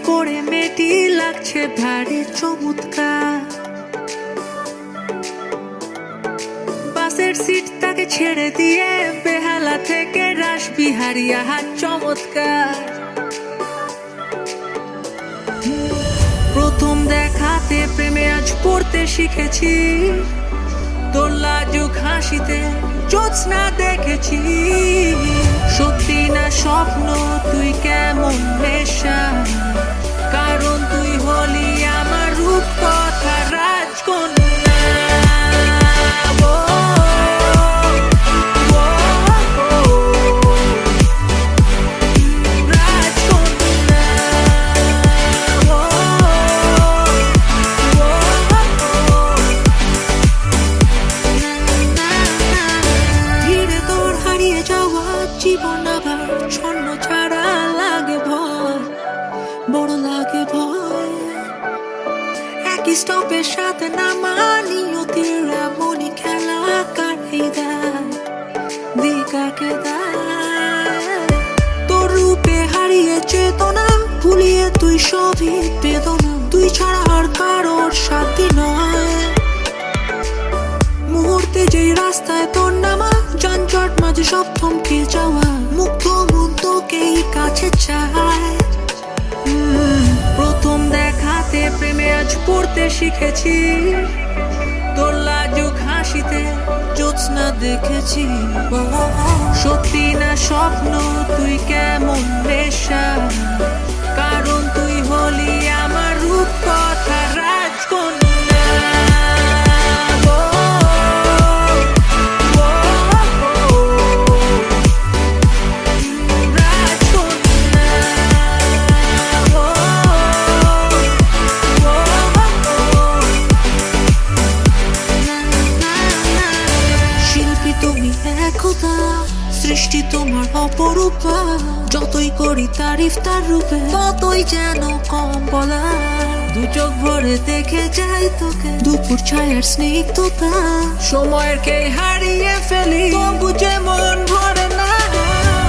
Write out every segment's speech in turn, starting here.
করে মেয়েটি লাগছে ভারী চমৎকার। বাসের সিট তাকে ছেড়ে দিয়ে বেহালা থেকে রাসবিহারী, আহা চমৎকার। প্রথম দেখাতে প্রেমে আজ পড়তে শিখেছি, তোর লাজুক হাসিতে জ্যোৎস্না দেখেছি। সত্যি না স্বপ্ন তুই কেমন নেশা, কারণ তুই হলি আমার রূপকথা রাজকন্যা। জীবন আবার ছন্ন ছাড়া লাগে ভয়, বড় লাগে ভয়। একই স্টপের সাথে নামা নিয়তির এমনই খেলা কাটিয়ে দেয়, দিকাকে দেয়। তোর রূপে হারিয়ে চেতনা, ভুলিয়ে তুই সবই বেদনা। তুই ছাড়া আর কারোর সাথী নয়। মুহূর্তে যেই রাস্তায় তোর নামা, যানজট মাঝে সব থমকে যাওয়া। মুগ্ধ মন তোকেই কাছে চায়। প্রথম দেখাতে প্রেমে আজ পড়তে শিখেছি, তোর লাজুক হাসিতে জ্যোৎস্না দেখেছি। সত্যি না স্বপ্ন তুই কেমন নেশা, কারণ তুই হলি আমার রূপকথা রাজকন্যা। সৃষ্টি তোমার অপরূপা, যতই করি তারিফ তার রূপে ততই যেন কম বলা। দু চোখ ভরে দেখে যাই তোকে, দুপুর ছায়ার স্নিগ্ধতা। সময়ের কে হারিয়ে ফেলি তবু যে মন ভরে না।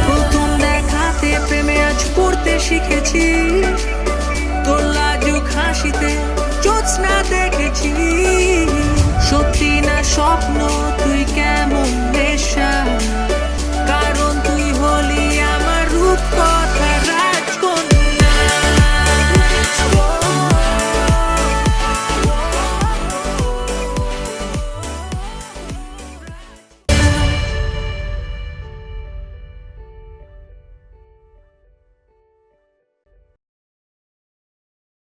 প্রথম দেখাতে প্রেমে আজ পড়তে শিখেছি,